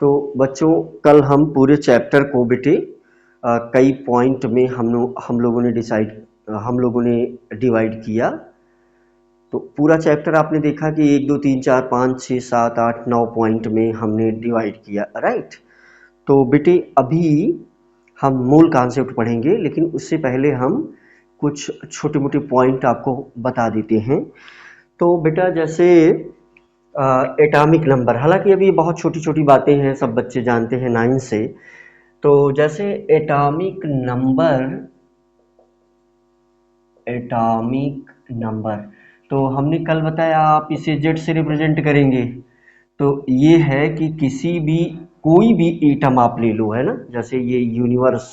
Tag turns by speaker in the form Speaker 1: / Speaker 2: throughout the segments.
Speaker 1: तो बच्चों कल हम पूरे चैप्टर को बेटे कई पॉइंट में हम लोगों ने डिवाइड किया। तो पूरा चैप्टर आपने देखा कि 1 2 3 4 5 6 7 8 9 पॉइंट में हमने डिवाइड किया, राइट। तो बेटे अभी हम मूल कॉन्सेप्ट पढ़ेंगे, लेकिन उससे पहले हम कुछ छोटे मोटे पॉइंट आपको बता देते हैं। तो बेटा जैसे एटॉमिक नंबर, हालांकि अभी बहुत छोटी छोटी बातें हैं, सब बच्चे जानते हैं 9 से। तो जैसे एटॉमिक नंबर तो हमने कल बताया आप इसे जेड से रिप्रेजेंट करेंगे। तो ये है कि कोई भी एटम आप ले लो, है ना। जैसे ये यूनिवर्स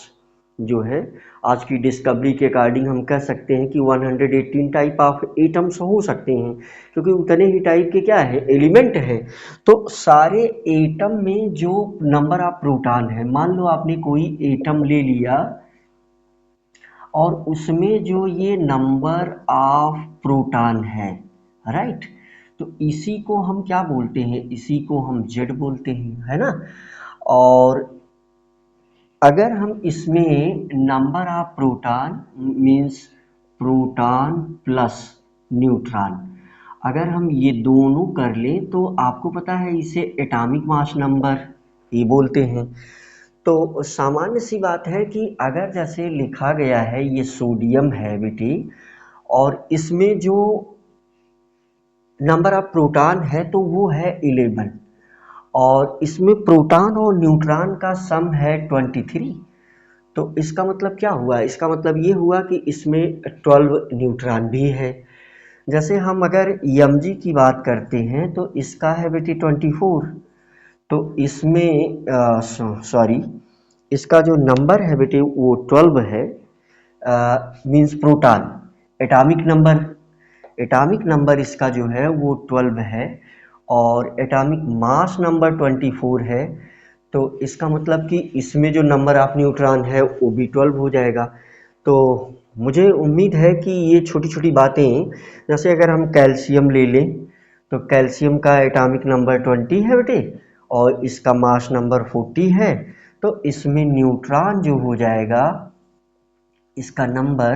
Speaker 1: जो है, आज की डिस्कवरी के अकॉर्डिंग हम कह सकते हैं कि 118 टाइप ऑफ एटम्स हो सकते हैं, क्योंकि उतने ही टाइप के क्या है, एलिमेंट हैं। तो सारे एटम में जो नंबर ऑफ प्रोटॉन है, मान लो आपने कोई एटम ले लिया और उसमें जो ये नंबर ऑफ प्रोटॉन है, राइट। तो इसी को हम क्या बोलते हैं, इसी को हम जेड बोलते हैं, है ना। और अगर हम इसमें number of proton means proton plus neutron, अगर हम ये दोनों कर लें तो आपको पता है इसे एटॉमिक मास नंबर ये बोलते हैं। तो सामान्य सी बात है कि अगर जैसे लिखा गया है ये सोडियम है बेटी, और इसमें जो नंबर ऑफ प्रोटॉन है तो वो है 11, और इसमें प्रोटॉन और न्यूट्रॉन का सम है 23। तो इसका मतलब क्या हुआ, इसका मतलब ये हुआ कि इसमें 12 न्यूट्रॉन भी है। जैसे हम अगर Mg की बात करते हैं तो इसका है बेटी 24। तो इसमें सॉरी, इसका जो नंबर है बेटे वो 12 है, मीन्स प्रोटॉन। एटॉमिक नंबर इसका जो है वो 12 है, और एटॉमिक मास नंबर 24 है। तो इसका मतलब कि इसमें जो नंबर ऑफ न्यूट्रॉन है वो भी 12 हो जाएगा। तो मुझे उम्मीद है कि ये छोटी छोटी बातें, जैसे अगर हम कैल्शियम ले लें तो कैल्शियम का एटॉमिक नंबर 20 है बेटे, और इसका मास नंबर 40 है। तो इसमें न्यूट्रॉन जो हो जाएगा इसका नंबर,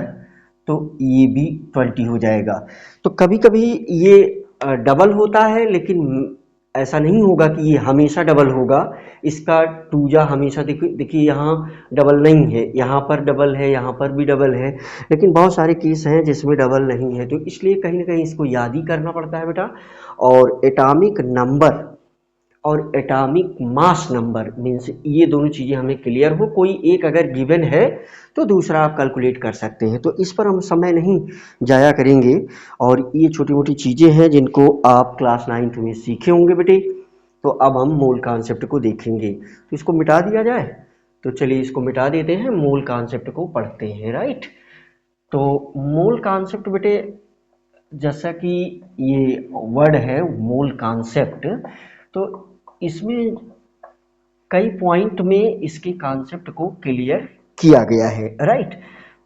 Speaker 1: तो ये भी 20 हो जाएगा। तो कभी कभी ये डबल होता है, लेकिन ऐसा नहीं होगा कि ये हमेशा डबल होगा। इसका टूजा हमेशा देखिए यहाँ डबल नहीं है, यहाँ पर डबल है, यहाँ पर भी डबल है, लेकिन बहुत सारे केस हैं जिसमें डबल नहीं है। तो इसलिए कहीं ना कहीं इसको याद ही करना पड़ता है बेटा। और एटॉमिक नंबर और एटॉमिक मास नंबर मीन्स ये दोनों चीज़ें हमें क्लियर हो, कोई एक अगर गिवन है तो दूसरा आप कैलकुलेट कर सकते हैं। तो इस पर हम समय नहीं जाया करेंगे, और ये छोटी मोटी चीज़ें हैं जिनको आप क्लास 9th में सीखे होंगे बेटे। तो अब हम मूल कॉन्सेप्ट को देखेंगे। तो इसको मिटा दिया जाए, तो चलिए इसको मिटा देते हैं, मूल कॉन्सेप्ट को पढ़ते हैं, राइट। तो मूल कॉन्सेप्ट बेटे, जैसा कि ये वर्ड है मूल कॉन्सेप्ट, तो इसमें कई पॉइंट में इसके कॉन्सेप्ट को क्लियर किया गया है, राइट।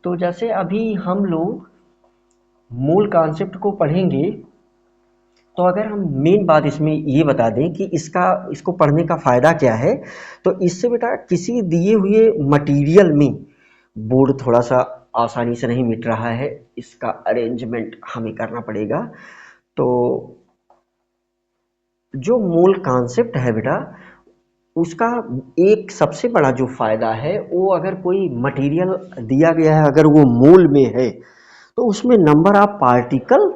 Speaker 1: तो जैसे अभी हम लोग मूल कॉन्सेप्ट को पढ़ेंगे, तो अगर हम मेन बात इसमें ये बता दें कि इसको पढ़ने का फ़ायदा क्या है। तो इससे बेटा किसी दिए हुए मटेरियल में बोर्ड थोड़ा सा आसानी से नहीं मिट रहा है, इसका अरेंजमेंट हमें करना पड़ेगा। तो जो मूल कॉन्सेप्ट है बेटा, उसका एक सबसे बड़ा जो फ़ायदा है वो, अगर कोई मटेरियल दिया गया है अगर वो मोल में है, तो उसमें नंबर ऑफ पार्टिकल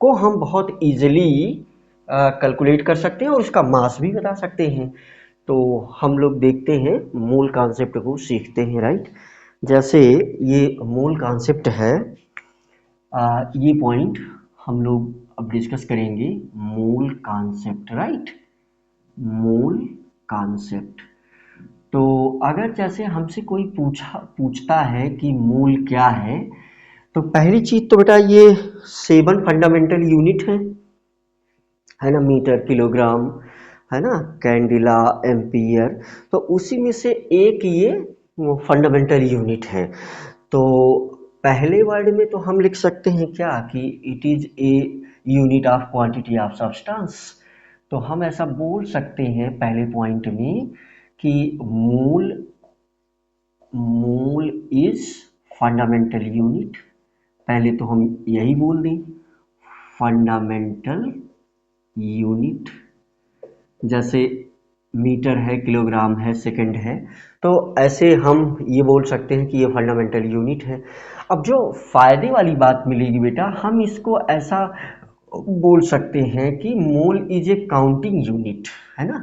Speaker 1: को हम बहुत इजीली कैलकुलेट कर सकते हैं और उसका मास भी बता सकते हैं। तो हम लोग देखते हैं, मूल कॉन्सेप्ट को सीखते हैं, राइट। जैसे ये मूल कॉन्सेप्ट है, ये पॉइंट हम लोग अब डिस्कस करेंगे। मूल कॉन्सेप्ट, राइट, मूल कॉन्सेप्ट। तो अगर जैसे हमसे कोई पूछता है कि मूल क्या है, तो पहली चीज तो बेटा ये 7 फंडामेंटल यूनिट है ना, मीटर, किलोग्राम, है ना, कैंडिला, एम्पियर। तो उसी में से एक ये फंडामेंटल यूनिट है। तो पहले वर्ड में तो हम लिख सकते हैं क्या कि it is a unit of quantity of substance. तो हम ऐसा बोल सकते हैं पहले पॉइंट में कि मोल इज फंडामेंटल यूनिट। पहले तो हम यही बोल दें, फंडामेंटल यूनिट। जैसे मीटर है, किलोग्राम है, सेकंड है, तो ऐसे हम ये बोल सकते हैं कि ये फंडामेंटल यूनिट है। अब जो फायदे वाली बात मिलेगी बेटा, हम इसको ऐसा बोल सकते हैं कि mole is a counting unit, है ना।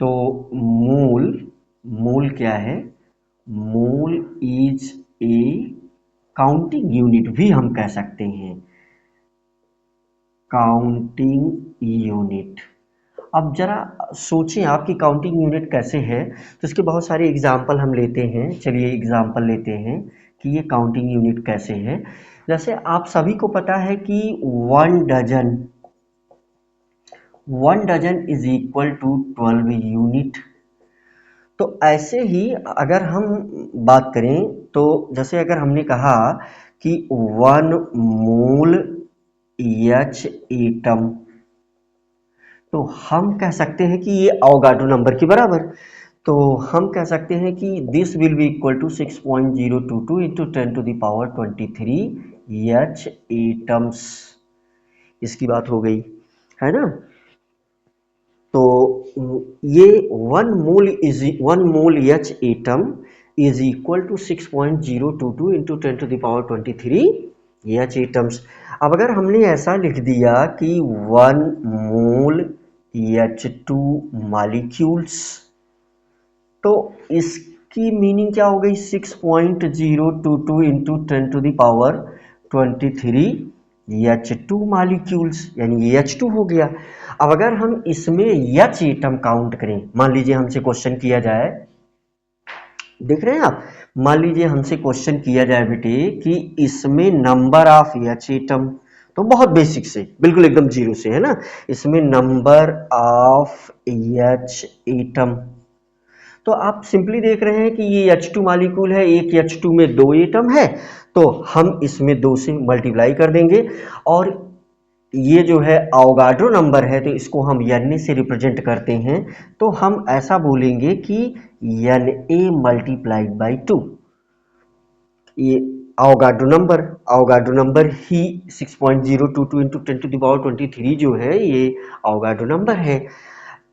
Speaker 1: तो मोल मोल क्या है? Mole is a counting unit भी हम कह सकते हैं, काउंटिंग यूनिट। अब जरा सोचें आप कि काउंटिंग यूनिट कैसे है, तो इसके बहुत सारे एग्जाम्पल हम लेते हैं। चलिए एग्जाम्पल लेते हैं कि ये काउंटिंग यूनिट कैसे है। जैसे आप सभी को पता है कि 1 dozen is equal to 12 unit. तो ऐसे ही अगर हम बात करें, तो जैसे अगर हमने कहा कि 1 मोल एच एटम, तो हम कह सकते हैं कि ये अवोगाड्रो नंबर के बराबर। तो हम कह सकते हैं कि this will be equal to 6.022 into 10⁻23 H atoms. इसकी बात हो गई, है ना। तो ये 1 mole H atom is equal to 6.022 into 10⁻23 H atoms. अब अगर हमने ऐसा लिख दिया कि 1 मोल H2 मॉलिक्यूल्स, तो इसकी मीनिंग क्या हो गई? 6.022 इंटू 10⁻23 H2 मॉलिक्यूल्स, यानी ये H2 हो गया। अब अगर हम इसमें H एटम काउंट करें, मान लीजिए हमसे क्वेश्चन किया जाए, देख रहे हैं आप, मान लीजिए हमसे क्वेश्चन किया जाए बेटे कि इसमें नंबर ऑफ H एटम, तो बहुत बेसिक से, बिल्कुल एकदम जीरो से, है ना। इसमें नंबर ऑफ H एटम, तो आप सिंपली देख रहे हैं कि ये H2 मॉलिक्यूल है, एक H2 में 2 एटम है, तो हम इसमें 2 से मल्टीप्लाई कर देंगे। और ये जो है अवोगाड्रो नंबर है, तो इसको हम Na से रिप्रेजेंट करते हैं, तो हम ऐसा बोलेंगे कि Na मल्टीप्लाइड बाई 2। ये अवोगाड्रो नंबर ही 6.022 इंटू 10⁻23 जो है, ये अवोगाड्रो नंबर है।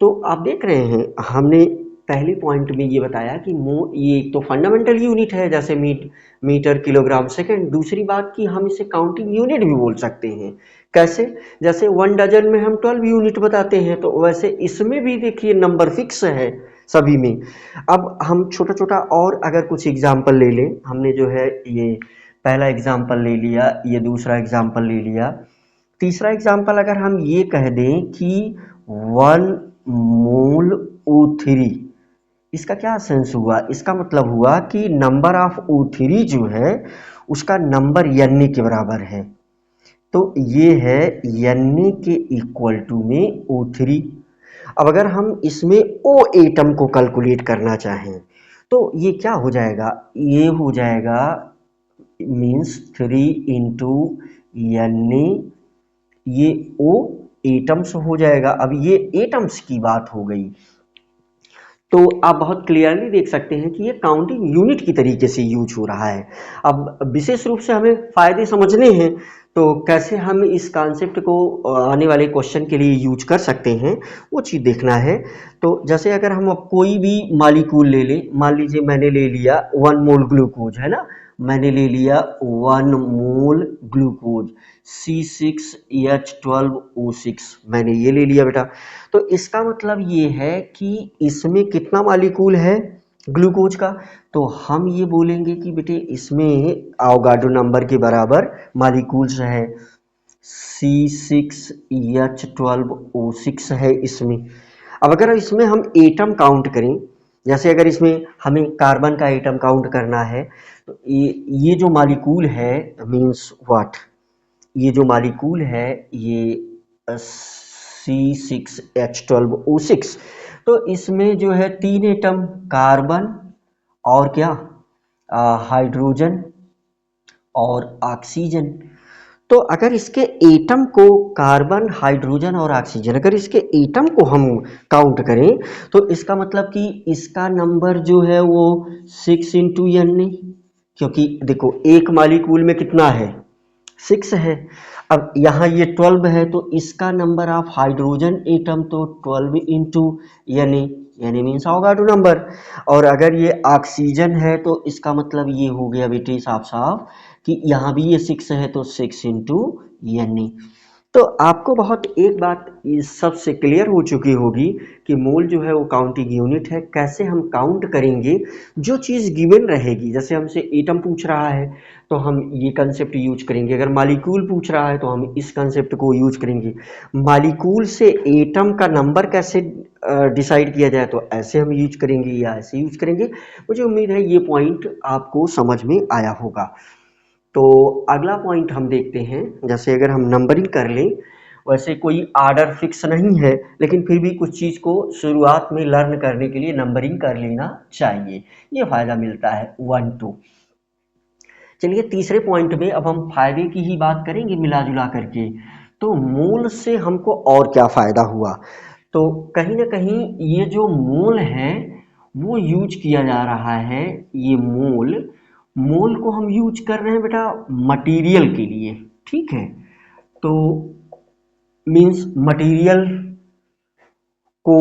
Speaker 1: तो आप देख रहे हैं, हमने पहले पॉइंट में ये बताया कि ये एक तो फंडामेंटल यूनिट है, जैसे मीटर, किलोग्राम, सेकंड। दूसरी बात कि हम इसे काउंटिंग यूनिट भी बोल सकते हैं। कैसे? जैसे 1 डजन में हम 12 यूनिट बताते हैं, तो वैसे इसमें भी देखिए नंबर फिक्स है सभी में। अब हम छोटा छोटा और अगर कुछ एग्जाम्पल ले लें, हमने जो है ये पहला एग्जाम्पल ले लिया, ये दूसरा एग्जाम्पल ले लिया, तीसरा एग्जाम्पल अगर हम ये कह दें कि 1 मोल O3, इसका क्या सेंस हुआ? इसका मतलब हुआ कि नंबर ऑफ O3 जो है उसका नंबर Na के बराबर है। तो ये है Na के इक्वल टू में O3। अब अगर हम इसमें O एटम को कैलकुलेट करना चाहें, तो ये क्या हो जाएगा? ये हो जाएगा मीन्स 3 इंटू Na, ये O एटम्स हो जाएगा। अब ये एटम्स की बात हो गई, तो आप बहुत क्लियरली देख सकते हैं कि ये काउंटिंग यूनिट की तरीके से यूज हो रहा है। अब विशेष रूप से हमें फायदे समझने हैं, तो कैसे हम इस कॉन्सेप्ट को आने वाले क्वेश्चन के लिए यूज कर सकते हैं, वो चीज़ देखना है। तो जैसे अगर हम अब कोई भी मॉलिक्यूल ले लें, मान लीजिए मैंने ले लिया 1 मोल ग्लूकोज, है ना, मैंने ले लिया 1 मोल ग्लूकोज C6H12O6, मैंने ये ले लिया बेटा। तो इसका मतलब ये है कि इसमें कितना मॉलिक्यूल है ग्लूकोज का, तो हम ये बोलेंगे कि बेटे इसमें अवोगाड्रो नंबर के बराबर मॉलिक्यूल्स है, C6H12O6 है इसमें। अब अगर इसमें हम एटम काउंट करें, जैसे अगर इसमें हमें कार्बन का एटम काउंट करना है, तो ये जो मॉलिक्यूल है मीन्स व्हाट, ये जो मॉलिक्यूल है ये C6H12O6, तो इसमें जो है 3 एटम, कार्बन और क्या, हाइड्रोजन और ऑक्सीजन। तो अगर इसके एटम को कार्बन, हाइड्रोजन और ऑक्सीजन, अगर इसके एटम को हम काउंट करें तो इसका मतलब कि इसका नंबर जो है वो 6 इंटू एन नहीं, क्योंकि देखो एक मालिक्यूल में कितना है, 6 है। अब यहाँ ये 12 है तो इसका नंबर ऑफ हाइड्रोजन एटम तो 12 इंटू यानी मीन्स अवोगाड्रो नंबर। और अगर ये ऑक्सीजन है तो इसका मतलब ये हो गया बेटे साफ साफ कि यहाँ भी ये 6 है तो 6 इंटू यानी। तो आपको बहुत एक बात इस सब से क्लियर हो चुकी होगी कि मोल जो है वो काउंटिंग यूनिट है। कैसे हम काउंट करेंगे, जो चीज़ गिवन रहेगी, जैसे हमसे एटम पूछ रहा है तो हम ये कंसेप्ट यूज करेंगे, अगर मालिक्यूल पूछ रहा है तो हम इस कंसेप्ट को यूज करेंगे। मालिक्यूल से एटम का नंबर कैसे डिसाइड किया जाए तो ऐसे हम यूज करेंगे या ऐसे यूज करेंगे। मुझे उम्मीद है ये पॉइंट आपको समझ में आया होगा। तो अगला पॉइंट हम देखते हैं, जैसे अगर हम नंबरिंग कर लें, वैसे कोई आर्डर फिक्स नहीं है लेकिन फिर भी कुछ चीज़ को शुरुआत में लर्न करने के लिए नंबरिंग कर लेना चाहिए, ये फायदा मिलता है 1 2। चलिए तीसरे पॉइंट में अब हम फायदे की ही बात करेंगे मिला जुला करके। तो मोल से हमको और क्या फायदा हुआ, तो कहीं ना कहीं ये जो मोल है वो यूज किया जा रहा है। ये मोल को हम यूज कर रहे हैं बेटा मटेरियल के लिए, ठीक है। तो मींस मटेरियल को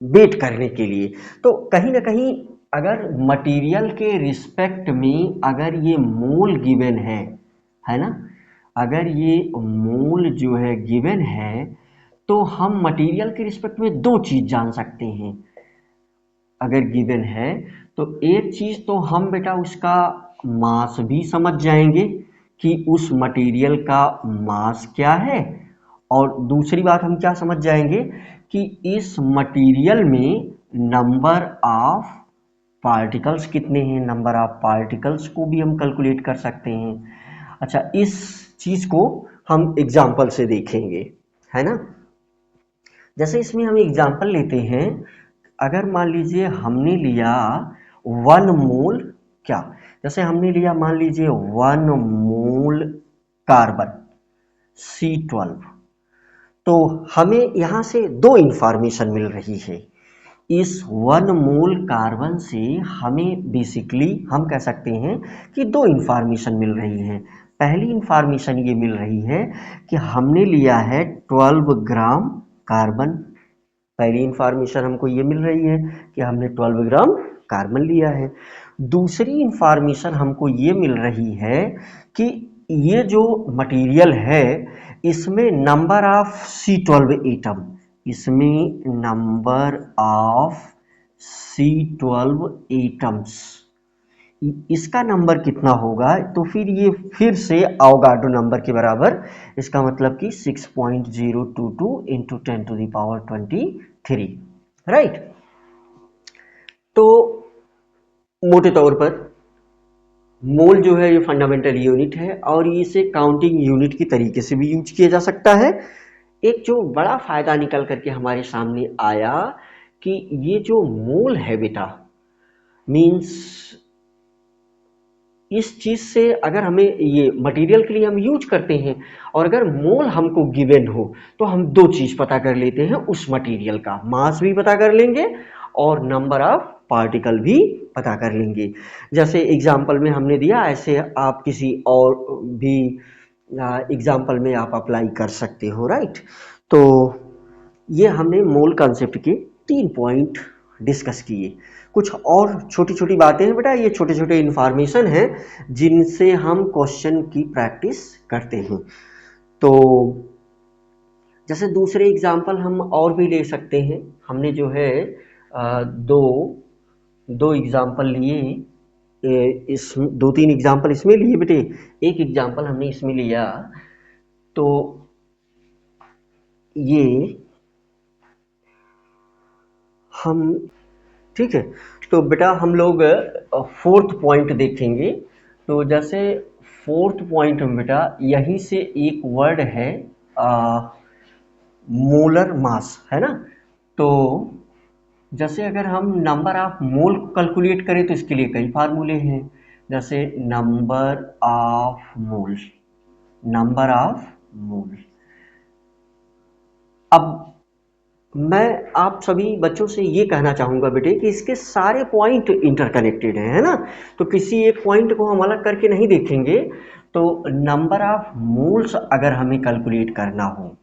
Speaker 1: वेट करने के लिए। तो कहीं ना कहीं अगर मटेरियल के रिस्पेक्ट में अगर ये मोल गिवन है ना, अगर ये मोल जो है गिवन है तो हम मटेरियल के रिस्पेक्ट में दो चीज जान सकते हैं। अगर गिवन है तो एक चीज तो हम बेटा उसका मास भी समझ जाएंगे कि उस मटेरियल का मास क्या है, और दूसरी बात हम क्या समझ जाएंगे कि इस मटेरियल में नंबर ऑफ पार्टिकल्स कितने हैं, नंबर ऑफ पार्टिकल्स को भी हम कैलकुलेट कर सकते हैं। अच्छा, इस चीज को हम एग्जाम्पल से देखेंगे, है ना। जैसे इसमें हम एग्जाम्पल लेते हैं, अगर मान लीजिए हमने लिया 1 मोल, क्या, जैसे हमने लिया मान लीजिए 1 मोल कार्बन C12, तो हमें यहां से दो इंफॉर्मेशन मिल रही है। इस 1 मोल कार्बन से हमें बेसिकली हम कह सकते हैं कि दो इंफॉर्मेशन मिल रही है। पहली इंफॉर्मेशन ये मिल रही है कि हमने लिया है 12 ग्राम कार्बन। पहली इंफॉर्मेशन हमको ये मिल रही है कि हमने 12 ग्राम कार्बन लिया है। दूसरी इंफॉर्मेशन हमको ये मिल रही है कि ये जो मटेरियल है इसमें नंबर ऑफ C12 एटम, इसमें नंबर ऑफ C12 एटम्स, इसका नंबर कितना होगा, तो फिर ये फिर से अवोगाड्रो नंबर के बराबर, इसका मतलब कि 6.022 इंटू 10⁻23, राइट। तो मोटे तौर पर मोल जो है ये फंडामेंटल यूनिट है और इसे काउंटिंग यूनिट की तरीके से भी यूज किया जा सकता है। एक जो बड़ा फायदा निकल करके हमारे सामने आया कि ये जो मोल है बेटा, मींस इस चीज से अगर हमें ये मटेरियल के लिए हम यूज करते हैं और अगर मोल हमको गिवन हो तो हम दो चीज पता कर लेते हैं, उस मटेरियल का मास भी पता कर लेंगे और नंबर ऑफ पार्टिकल भी पता कर लेंगे। जैसे एग्जाम्पल में हमने दिया, ऐसे आप किसी और भी एग्जाम्पल में आप अप्लाई कर सकते हो, राइट। तो ये हमने मोल कॉन्सेप्ट के 3 पॉइंट डिस्कस किए। कुछ और छोटी छोटी बातें हैं बेटा, ये छोटे छोटे इंफॉर्मेशन हैं जिनसे हम क्वेश्चन की प्रैक्टिस करते हैं। तो जैसे दूसरे एग्जाम्पल हम और भी ले सकते हैं। हमने जो है दो एग्जाम्पल लिए, इस 2-3 एग्जाम्पल इसमें लिए बेटे, एक एग्जाम्पल हमने इसमें लिया। तो ये हम, ठीक है, तो बेटा हम लोग 4th पॉइंट देखेंगे। तो जैसे 4th पॉइंट में बेटा यहीं से एक वर्ड है मोलर मास, है ना। तो जैसे अगर हम नंबर ऑफ मोल को कैलकुलेट करें तो इसके लिए कई फार्मूले हैं। जैसे number of mole, number of mole. अब मैं आप सभी बच्चों से ये कहना चाहूंगा बेटे कि इसके सारे पॉइंट इंटरकनेक्टेड हैं, है ना। तो किसी एक पॉइंट को हम अलग करके नहीं देखेंगे। तो नंबर ऑफ मोल्स अगर हमें कैलकुलेट करना हो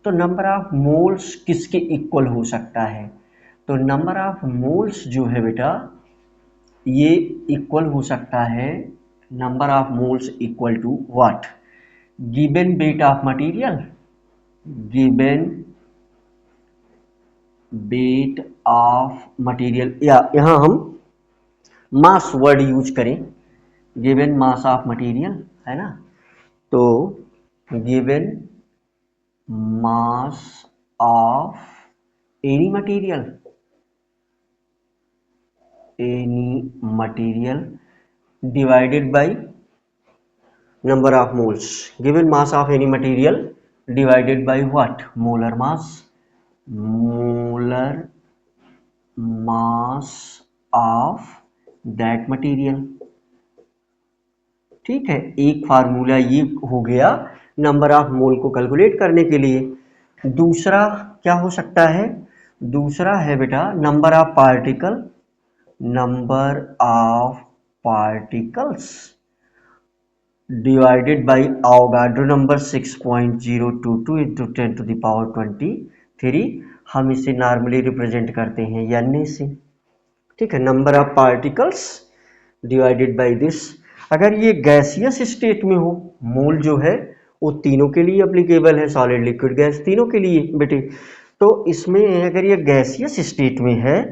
Speaker 1: तो नंबर ऑफ मोल्स किसके इक्वल हो सकता है? तो नंबर ऑफ मोल्स जो है बेटा ये इक्वल हो सकता है, number of moles equal to what? Given weight of material, given weight of material, या यहाँ हम मास वर्ड यूज करें, गिवन मास ऑफ मटेरियल, है ना। तो given mass of any material, divided by number of moles, given mass of any material divided by what? Molar mass, molar mass of that material। ठीक है, एक formula ये हो गया नंबर ऑफ मोल को कैलकुलेट करने के लिए। दूसरा क्या हो सकता है? दूसरा है बेटा number of particle, number of particles divided by Avogadro number 6.022 into 10 to the power 23। हम इसे नॉर्मली रिप्रेजेंट करते हैं n से। ठीक है, number of particles divided by this. अगर ये गैसियस स्टेट में हो, मोल जो है वो तीनों के लिए एप्लीकेबल है, सॉलिड लिक्विड गैस तीनों के लिए बेटे। तो इसमें अगर ये गैसियस स्टेट में है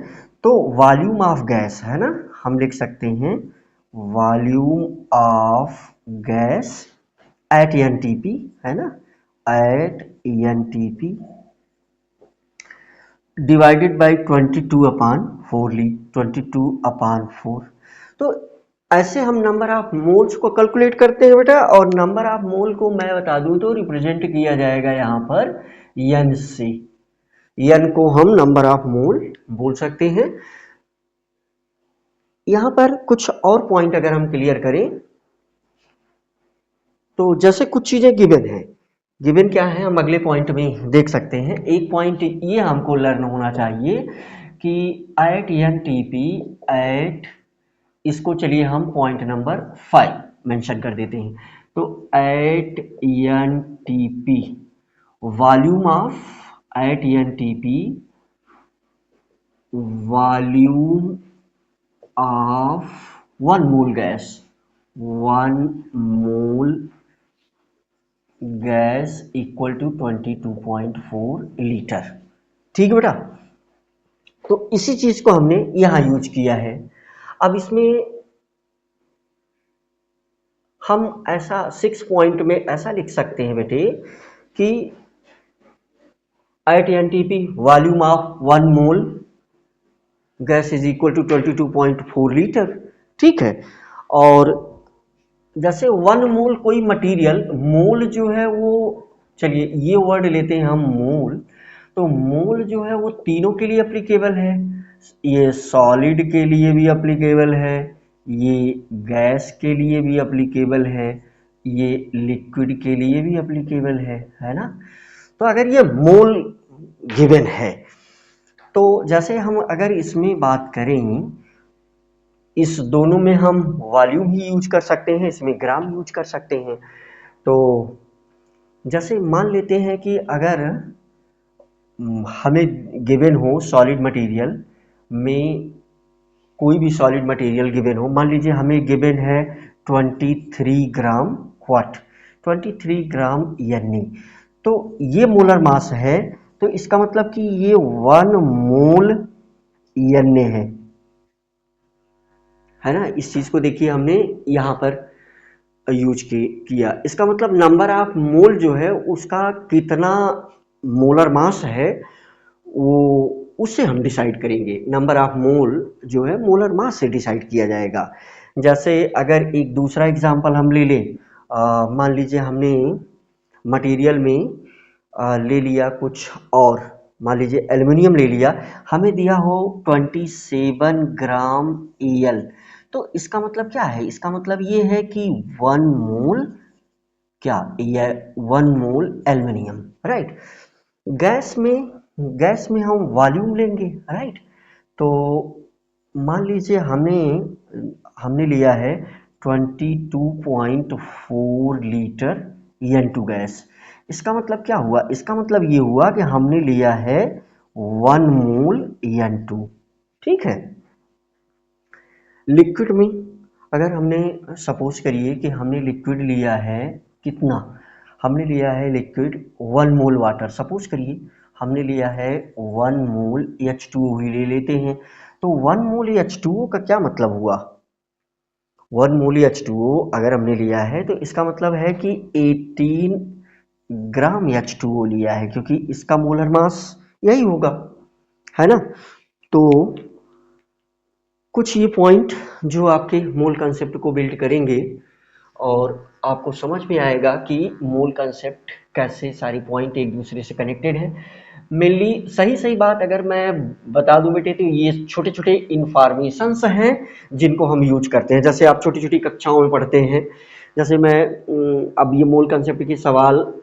Speaker 1: तो वॉल्यूम ऑफ गैस है ना, हम लिख सकते हैं volume of gas at NTP, है ना, एट एनटीपी डिवाइडेड बाई 22/4 ली, 22/4। तो ऐसे हम नंबर ऑफ मोल्स को कैलकुलेट करते हैं बेटा। और नंबर ऑफ मोल को मैं बता दूं तो रिप्रेजेंट किया जाएगा यहाँ पर n से। n को हम नंबर ऑफ मोल बोल सकते हैं। यहाँ पर कुछ और पॉइंट अगर हम क्लियर करें तो जैसे कुछ चीजें गिवन है, गिवन क्या है हम अगले पॉइंट में देख सकते हैं। एक पॉइंट ये हमको लर्न होना चाहिए कि एट एनटीपी, एट, इसको चलिए हम पॉइंट नंबर 5 मेंशन कर देते हैं। तो at NTP volume of, at NTP volume of 1 mole gas, 1 mole gas equal to 22.4 litre. ठीक है बेटा, तो इसी चीज को हमने यहां यूज किया है। अब इसमें हम ऐसा 6 पॉइंट में ऐसा लिख सकते हैं बेटे कि at NTP volume of 1 mole gas is equal to 22.4 litre. ठीक है, और जैसे 1 मोल कोई मटेरियल, मोल जो है वो, चलिए ये वर्ड लेते हैं हम मोल। तो मोल जो है वो तीनों के लिए एप्लीकेबल है, ये सॉलिड के लिए भी एप्लीकेबल है, ये गैस के लिए भी एप्लीकेबल है, ये लिक्विड के लिए भी एप्लीकेबल है ना। तो अगर ये मोल गिवन है तो जैसे हम अगर इसमें बात करें, इस दोनों में हम वॉल्यूम ही यूज कर सकते हैं, इसमें ग्राम यूज कर सकते हैं। तो जैसे मान लेते हैं कि अगर हमें गिवन हो सॉलिड मटेरियल में, कोई भी सॉलिड मटेरियल गिवन हो, मान लीजिए हमें गिवन है 23 ग्राम व्हाट, 23 ग्राम Ni। तो ये मोलर मास है, तो इसका मतलब कि ये 1 मोल Na है ना। इस चीज को देखिए हमने यहाँ पर यूज किया। इसका मतलब नंबर ऑफ मोल जो है उसका कितना मोलर मास है वो उससे हम डिसाइड करेंगे। नंबर ऑफ मोल जो है मोलर मास से डिसाइड किया जाएगा। जैसे अगर एक दूसरा एग्जांपल हम ले लें, मान लीजिए हमने मटेरियल में ले लिया कुछ और, मान लीजिए एल्युमिनियम ले लिया, हमें दिया हो 27 ग्राम Al। तो इसका मतलब क्या है? इसका मतलब ये है कि 1 मोल क्या ये 1 मोल एल्युमिनियम, राइट। गैस में हम वॉल्यूम लेंगे, राइट। तो मान लीजिए हमने लिया है 22.4 लीटर N2 गैस। इसका मतलब क्या हुआ? इसका मतलब ये हुआ कि हमने लिया है 1 मोल N2, ठीक है। लिक्विड में अगर हमने सपोज करिए कि हमने लिक्विड लिया है, कितना हमने लिया है लिक्विड 1 मोल वाटर, सपोज करिए हमने लिया है 1 मोल H2O ही ले लेते हैं। तो 1 मोल H2O का क्या मतलब हुआ? 1 मोल H2O अगर हमने लिया है तो इसका मतलब है कि 18 ग्राम H2O लिया है, क्योंकि इसका मोलर मास यही होगा, है ना। तो कुछ ये पॉइंट जो आपके मोल कंसेप्ट को बिल्ड करेंगे और आपको समझ में आएगा कि मोल कंसेप्ट कैसे सारी पॉइंट एक दूसरे से कनेक्टेड है। मेनली सही बात अगर मैं बता दूं बेटे, तो ये छोटे छोटे इंफॉर्मेशंस हैं जिनको हम यूज करते हैं। जैसे आप छोटी छोटी कक्षाओं में पढ़ते हैं, जैसे मैं अब ये मोल कंसेप्ट के सवाल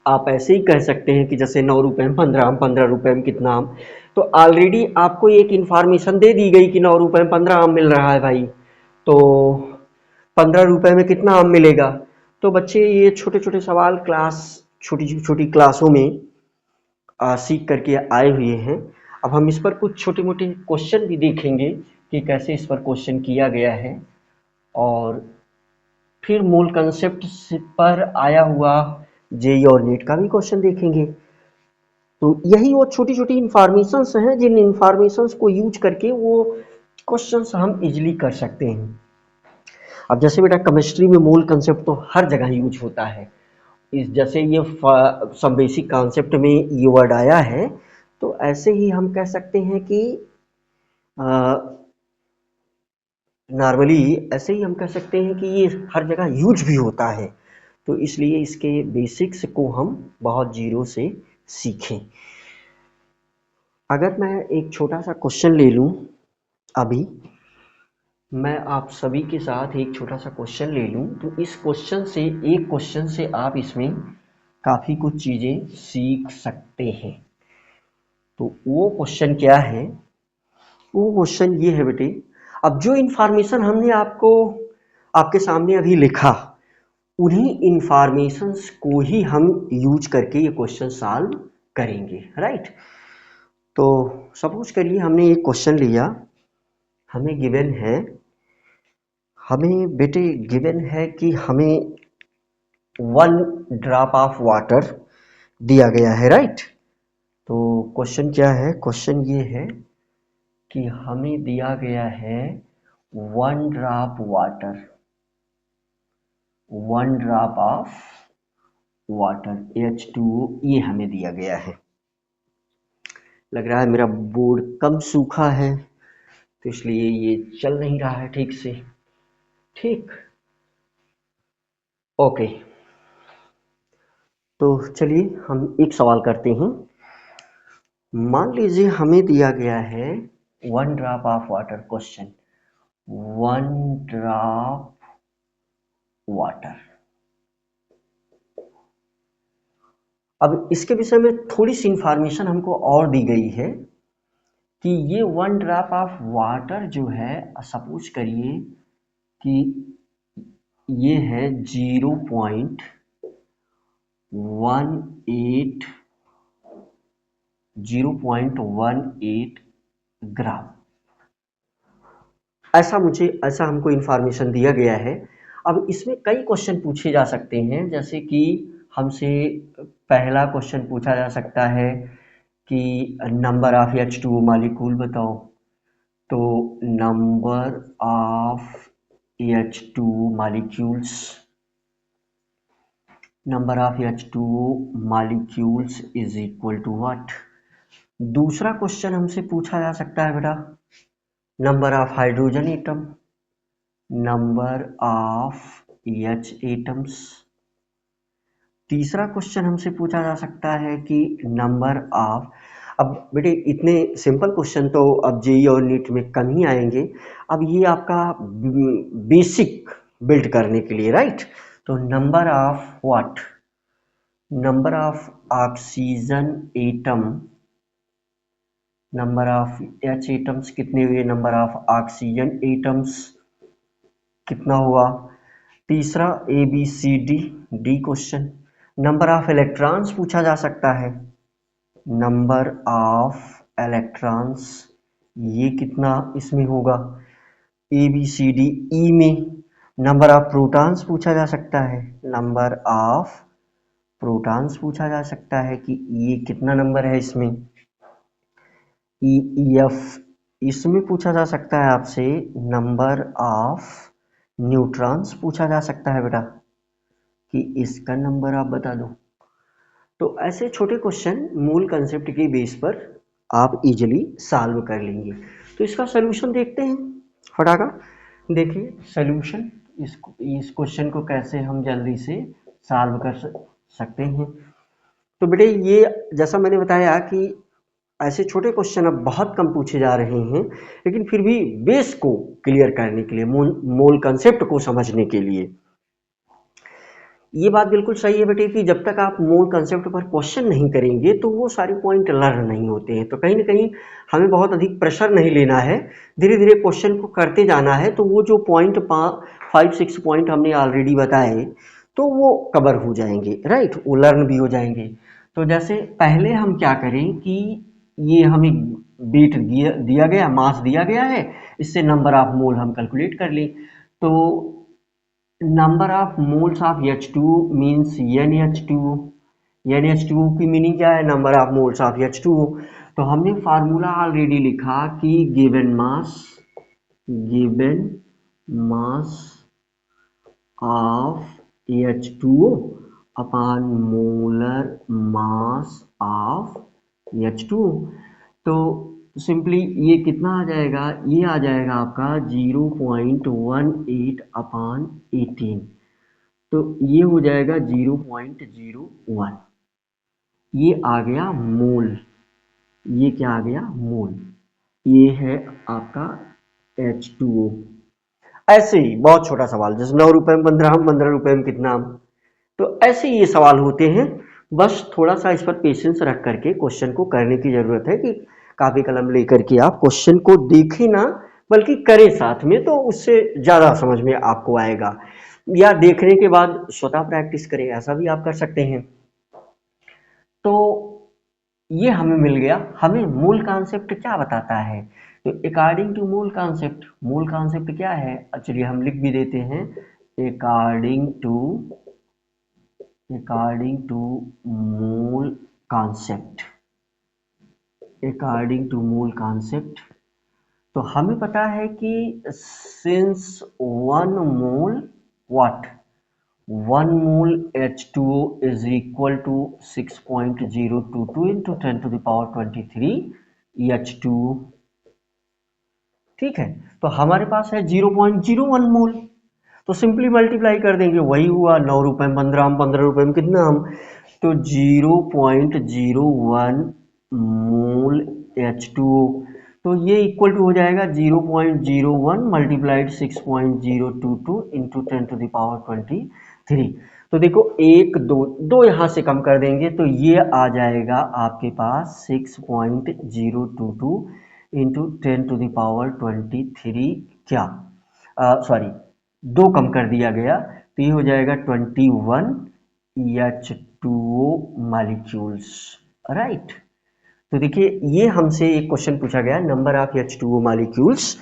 Speaker 1: आप ऐसे ही कह सकते हैं कि जैसे 9 रुपए में 15 आम, 15 रुपए में कितना आम। तो ऑलरेडी आपको एक इंफॉर्मेशन दे दी गई कि 9 रुपए में 15 आम मिल रहा है भाई, तो 15 रुपए में कितना आम मिलेगा। तो बच्चे ये छोटे छोटे सवाल छोटी छोटी क्लासों में सीख करके आए हुए हैं। अब हम इस पर कुछ छोटे मोटे क्वेश्चन भी देखेंगे कि कैसे इस पर क्वेश्चन किया गया है, और फिर मूल कंसेप्ट पर आया हुआ जेईई और नीट का भी क्वेश्चन देखेंगे। तो यही वो छोटी छोटी इंफॉर्मेशंस हैं जिन इंफॉर्मेशंस को यूज करके वो क्वेश्चंस हम इजीली कर सकते हैं। अब जैसे बेटा केमिस्ट्री में मूल कंसेप्ट तो हर जगह यूज होता है। इस जैसे ये सब बेसिक कॉन्सेप्ट में ये वर्ड आया है, तो ऐसे ही हम कह सकते हैं कि नॉर्मली ऐसे ही हम कह सकते हैं कि ये हर जगह यूज भी होता है। तो इसलिए इसके बेसिक्स को हम बहुत जीरो से सीखें। अगर मैं एक छोटा सा क्वेश्चन ले लूं, अभी मैं आप सभी के साथ एक छोटा सा क्वेश्चन ले लूं, तो इस क्वेश्चन से आप इसमें काफ़ी कुछ चीज़ें सीख सकते हैं। तो वो क्वेश्चन क्या है? वो क्वेश्चन ये है बेटे, अब जो इन्फॉर्मेशन हमने आपके सामने अभी लिखा, उन्हीं इंफॉर्मेशंस को ही हम यूज करके ये क्वेश्चन सॉल्व करेंगे, राइट। तो सपोज करिए हमने एक क्वेश्चन लिया, हमें गिवन है कि हमें 1 ड्रॉप ऑफ वाटर दिया गया है, राइट। तो क्वेश्चन क्या है? क्वेश्चन ये है कि हमें दिया गया है 1 drop water, 1 drop of water H2O, ये हमें दिया गया है। लग रहा है मेरा बोर्ड कम सूखा है, तो इसलिए ये चल नहीं रहा है ठीक से, ठीक। ओके, तो चलिए हम एक सवाल करते हैं। मान लीजिए हमें दिया गया है 1 drop of water, question 1 drop water. अब इसके विषय में थोड़ी सी इंफॉर्मेशन हमको और दी गई है कि ये 1 ड्रॉप ऑफ वाटर जो है, सपोज करिए कि ये है 0.18 ग्राम। ऐसा हमको इंफॉर्मेशन दिया गया है। अब इसमें कई क्वेश्चन पूछे जा सकते हैं, जैसे कि हमसे पहला क्वेश्चन पूछा जा सकता है कि नंबर ऑफ H2O मॉलिक्यूल बताओ। तो number of H2O molecules is equal to what. दूसरा क्वेश्चन हमसे पूछा जा सकता है बेटा, number of hydrogen atom, number of H atoms. तीसरा क्वेश्चन हमसे पूछा जा सकता है कि नंबर ऑफ, अब बेटे इतने सिंपल क्वेश्चन तो अब जेईई और नीट में कम ही आएंगे। अब ये आपका बेसिक बिल्ड करने के लिए, राइट। तो number of what, number of oxygen atom, number of H atoms कितने हुए, नंबर ऑफ ऑक्सीजन एटम्स कितना हुआ। तीसरा ABCD, D question. Number of electrons पूछा जा सकता है, नंबर ऑफ इलेक्ट्रॉन्स ये कितना इसमें होगा, ABCD। ई में नंबर ऑफ प्रोटॉन्स पूछा जा सकता है, नंबर ऑफ प्रोटॉन्स पूछा जा सकता है कि ये कितना नंबर है इसमें। EF इसमें पूछा जा सकता है आपसे, नंबर ऑफ न्यूट्रॉन्स पूछा जा सकता है बेटा कि इसका नंबर आप बता दो। तो ऐसे छोटे क्वेश्चन मूल कंसेप्ट के बेस पर आप इजीली सॉल्व कर लेंगे। तो इसका सलूशन देखते हैं फटाका। देखिए सलूशन, इस क्वेश्चन को कैसे हम जल्दी से सॉल्व कर सकते हैं। तो बेटे ये जैसा मैंने बताया कि ऐसे छोटे क्वेश्चन अब बहुत कम पूछे जा रहे हैं, लेकिन फिर भी बेस को क्लियर करने के लिए, मोल कंसेप्ट को समझने के लिए, ये बात बिल्कुल सही है बेटे कि जब तक आप मोल कंसेप्ट पर क्वेश्चन नहीं करेंगे तो वो सारे पॉइंट लर्न नहीं होते हैं। तो कहीं ना कहीं हमें बहुत अधिक प्रेशर नहीं लेना है, धीरे धीरे क्वेश्चन को करते जाना है। तो वो जो पॉइंट 5-6 पॉइंट हमने ऑलरेडी बताए तो वो कवर हो जाएंगे, राइट, वो लर्न भी हो जाएंगे। तो जैसे पहले हम क्या करें कि ये हमें वेट दिया गया, मास दिया गया है, इससे नंबर ऑफ मोल हम कैलकुलेट कर लें। तो number of moles of H2 means NH2। NH2 की मीनिंग क्या है, number of moles of H2। तो हमने फार्मूला ऑलरेडी लिखा कि given mass of H2O upon molar mass of H2O। तो सिंपली ये कितना आ जाएगा, ये आ जाएगा आपका 0.18 अपॉन 18। तो ये हो जाएगा 0.01। ये आ गया मोल, ये क्या आ गया, मोल। ये है आपका H2O। ऐसे ही बहुत छोटा सवाल, जैसे 9 रुपए में 15 हम, 15 रुपए में कितना हम, तो ऐसे ये सवाल होते हैं। बस थोड़ा सा इस पर पेशेंस रख करके क्वेश्चन को करने की जरूरत है कि कापी कलम लेकर के आप क्वेश्चन को देखें ना, बल्कि करें साथ में, तो उससे ज्यादा समझ में आपको आएगा। या देखने के बाद स्वतः प्रैक्टिस करें, ऐसा भी आप कर सकते हैं। तो ये हमें मिल गया। हमें मूल कॉन्सेप्ट क्या बताता है, तो अकॉर्डिंग टू मूल कॉन्सेप्ट क्या है, चलिए हम लिख भी देते हैं, अकॉर्डिंग टू मूल कॉन्सेप्ट। तो हमें पता है कि since 1 mole H2O is equal to 6.022 into 10 to the power 23 H2O, ठीक है। तो हमारे पास है 0.01 मोल, तो सिंपली मल्टीप्लाई कर देंगे, वही हुआ 9 रुपए में 15 हम, 15 रुपए में कितना हम, तो 0.01 मोल H2O। तो ये इक्वल टू हो जाएगा 0.01 multiplied 6.022 into 10 to the power 23। तो देखो 1 2 यहाँ से कम कर देंगे तो ये आ जाएगा आपके पास 6.022 इंटू 10 टू द पावर 23, क्या सॉरी 2 कम कर दिया गया तो ये हो जाएगा 21 H2O मॉलिक्यूल्स, राइट। तो देखिए ये हमसे एक क्वेश्चन पूछा गया नंबर ऑफ H2O मॉलिक्यूल्स,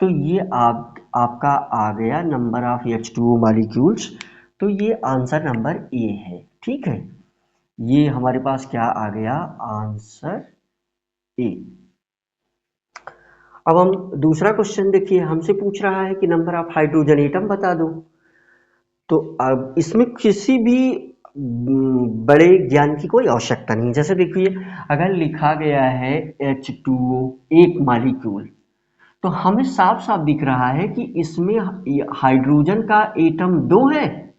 Speaker 1: तो ये आपका आ गया नंबर ऑफ H2O मॉलिक्यूल्स। तो ये आंसर नंबर ए है, ठीक है। ये हमारे पास क्या आ गया, आंसर ए। अब हम दूसरा क्वेश्चन देखिए, हमसे पूछ रहा है कि नंबर ऑफ हाइड्रोजन एटम बता दो। तो अब इसमें किसी भी बड़े ज्ञान की कोई आवश्यकता नहीं। जैसे देखिए अगर लिखा गया है H2O एक मॉलिक्यूल, तो हमें साफ साफ दिख रहा है कि इसमें हाइड्रोजन का एटम 2 है,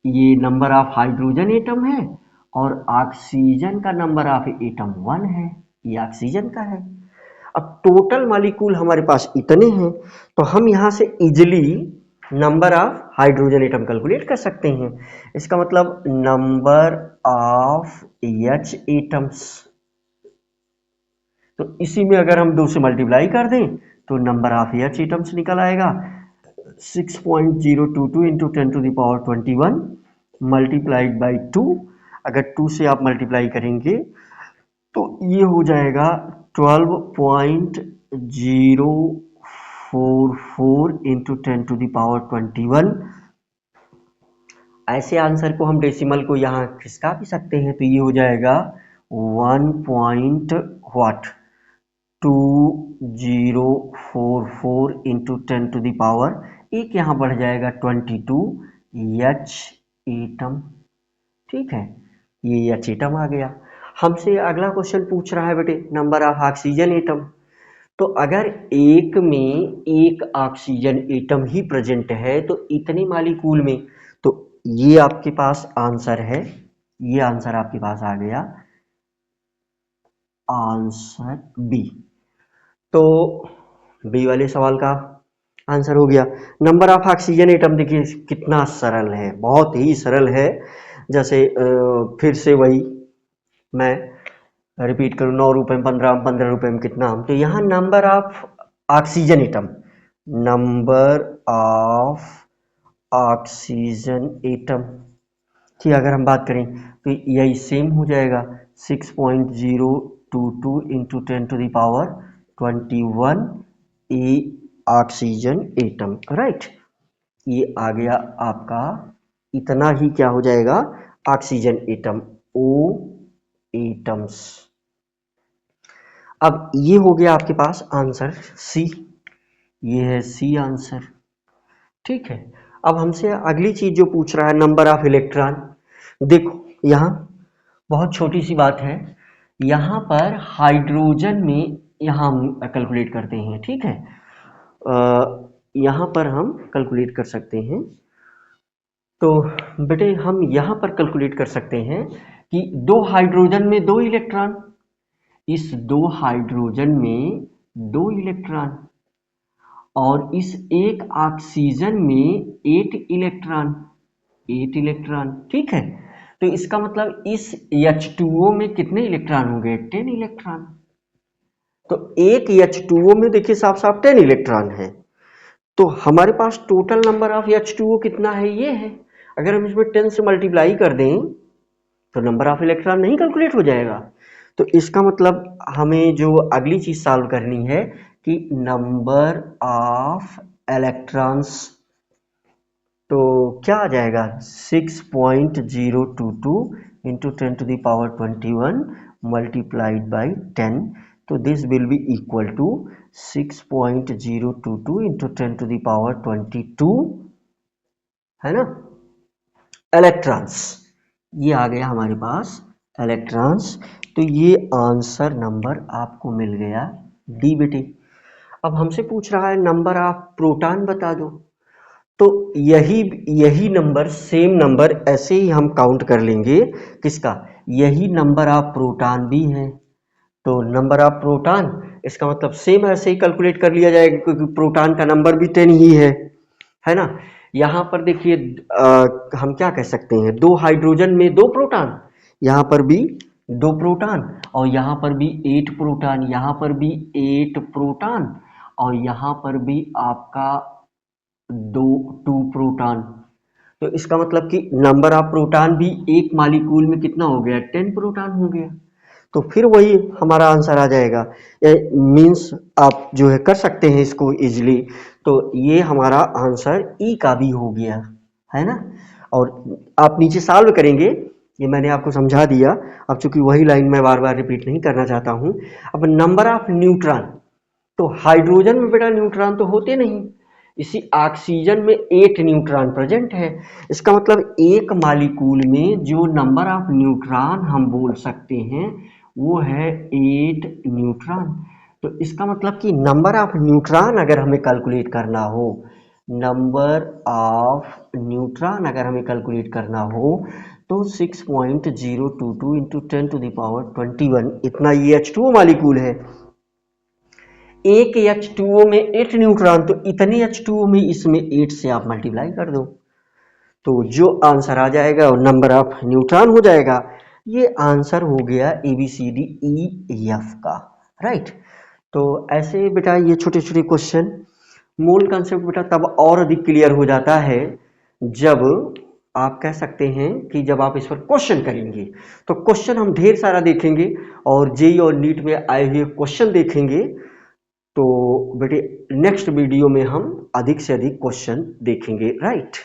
Speaker 1: ये नंबर ऑफ हाइड्रोजन एटम है, और ऑक्सीजन का नंबर ऑफ एटम 1 है, ये ऑक्सीजन का है। अब टोटल मॉलिक्यूल हमारे पास इतने हैं, तो हम यहाँ से easily number of hydrogen atom calculate कर सकते हैं। इसका मतलब नंबर ऑफ एच एटम्स, तो इसी में अगर हम 2 से मल्टीप्लाई कर दें तो नंबर ऑफ एच एटम्स निकल आएगा 6.022 इंटू 10⁻21 मल्टीप्लाइड बाई 2। अगर 2 से आप मल्टीप्लाई करेंगे तो ये हो जाएगा 12.044 इंटू 10⁻21। ऐसे आंसर को हम डेसिमल को यहाँ खिसका भी सकते हैं, तो ये हो जाएगा 1.2044 इंटू 10⁻, एक यहाँ बढ़ जाएगा 22 एच एटम। ठीक है, ये एच एटम आ गया। हमसे अगला क्वेश्चन पूछ रहा है बेटे नंबर ऑफ ऑक्सीजन एटम। तो अगर एक में एक ऑक्सीजन एटम ही प्रेजेंट है तो इतने मालिक्यूल में, तो ये आपके पास आंसर है, ये आंसर आपके पास आ गया आंसर बी। तो बी वाले सवाल का आंसर हो गया। नंबर ऑफ ऑक्सीजन एटम देखिए कितना सरल है, बहुत ही सरल है। जैसे फिर से वही मैं रिपीट करूँ, 9 रुपये में 15, 15 रुपये में कितना हम, तो यहाँ number of oxygen atom, number of oxygen atom की अगर हम बात करें तो यही सेम हो जाएगा 6.022 into 10⁻21 A oxygen atom, right. ये आ गया आपका, इतना ही क्या हो जाएगा ऑक्सीजन एटम, ओ एटम्स। अब ये हो गया आपके पास आंसर सी, ये है सी आंसर। ठीक है, अब हमसे अगली चीज जो पूछ रहा है नंबर ऑफ इलेक्ट्रॉन। देखो यहाँ बहुत छोटी सी बात है, यहाँ पर हाइड्रोजन में यहाँ हम कैलकुलेट करते हैं। ठीक है, यहाँ पर हम कैलकुलेट कर सकते हैं। तो बेटे हम यहाँ पर कैलकुलेट कर सकते हैं कि 2 हाइड्रोजन में 2 इलेक्ट्रॉन, इस 2 हाइड्रोजन में 2 इलेक्ट्रॉन, और इस एक ऑक्सीजन में 8 इलेक्ट्रॉन, 8 इलेक्ट्रॉन। ठीक है, तो इसका मतलब इस H2O में कितने इलेक्ट्रॉन होंगे, 10 इलेक्ट्रॉन। तो एक H2O में देखिए साफ साफ 10 इलेक्ट्रॉन है, तो हमारे पास टोटल नंबर ऑफ H2O कितना है, ये है। अगर हम इसमें 10 से मल्टीप्लाई कर दें तो नंबर ऑफ इलेक्ट्रॉन नहीं कैलकुलेट हो जाएगा। तो इसका मतलब हमें जो अगली चीज सॉल्व करनी है कि नंबर ऑफ इलेक्ट्रॉन्स, तो क्या आ जाएगा 6.022 इंटू 10⁻21 मल्टीप्लाइड बाई 10, तो this will be equal to 6.022 into 10⁻22, है ना, इलेक्ट्रॉन्स। ये आ गया हमारे पास इलेक्ट्रॉन्स। तो ये आंसर नंबर आपको मिल गया डी बेटे। अब हमसे पूछ रहा है नंबर ऑफ प्रोटॉन बता दो। तो यही नंबर, सेम नंबर ऐसे ही हम काउंट कर लेंगे, किसका, यही नंबर ऑफ प्रोटॉन भी है। तो नंबर ऑफ प्रोटॉन, इसका मतलब सेम ऐसे ही कैलकुलेट कर लिया जाएगा क्योंकि प्रोटॉन का नंबर भी 10 ही है ना। यहाँ पर देखिए हम क्या कह सकते हैं, 2 हाइड्रोजन में 2 प्रोटॉन, यहाँ पर भी 2 प्रोटॉन, और यहाँ पर भी 8 प्रोटॉन, यहाँ पर भी 8 प्रोटॉन, और यहाँ पर भी आपका 2 प्रोटॉन। तो इसका मतलब कि नंबर ऑफ प्रोटॉन भी एक मॉलिक्यूल में कितना हो गया, 10 प्रोटॉन हो गया। तो फिर वही हमारा आंसर आ जाएगा। मीन्स आप जो है कर सकते हैं इसको इजीली। तो ये हमारा आंसर ई का भी हो गया, है ना। और आप नीचे सॉल्व करेंगे, ये मैंने आपको समझा दिया। अब चूंकि वही लाइन मैं बार बार रिपीट नहीं करना चाहता हूँ। अब नंबर ऑफ न्यूट्रॉन, तो हाइड्रोजन में बेटा न्यूट्रॉन तो होते नहीं, इसी ऑक्सीजन में 8 न्यूट्रॉन प्रेजेंट है। इसका मतलब एक मॉलिक्यूल में जो नंबर ऑफ न्यूट्रॉन हम बोल सकते हैं वो है 8 न्यूट्रॉन। तो इसका मतलब कि नंबर ऑफ न्यूट्रॉन अगर हमें कैलकुलेट करना हो, नंबर ऑफ न्यूट्रॉन अगर हमें कैलकुलेट करना हो तो 6.022 इंटू 10⁻21, इतना ये H2O मॉलिक्यूल है, एक H2O में 8 न्यूट्रॉन, तो इतने H2O में इसमें 8 से आप मल्टीप्लाई कर दो, तो जो आंसर आ जाएगा वो नंबर ऑफ न्यूट्रॉन हो जाएगा। ये आंसर हो गया ABCDEF का, राइट। तो ऐसे बेटा ये छोटे छोटे क्वेश्चन, मूल कंसेप्ट बेटा तब और अधिक क्लियर हो जाता है जब आप कह सकते हैं कि जब आप इस पर क्वेश्चन करेंगे। तो क्वेश्चन हम ढेर सारा देखेंगे और जेईई और नीट में आए हुए क्वेश्चन देखेंगे। तो बेटे नेक्स्ट वीडियो में हम अधिक से अधिक क्वेश्चन देखेंगे, राइट।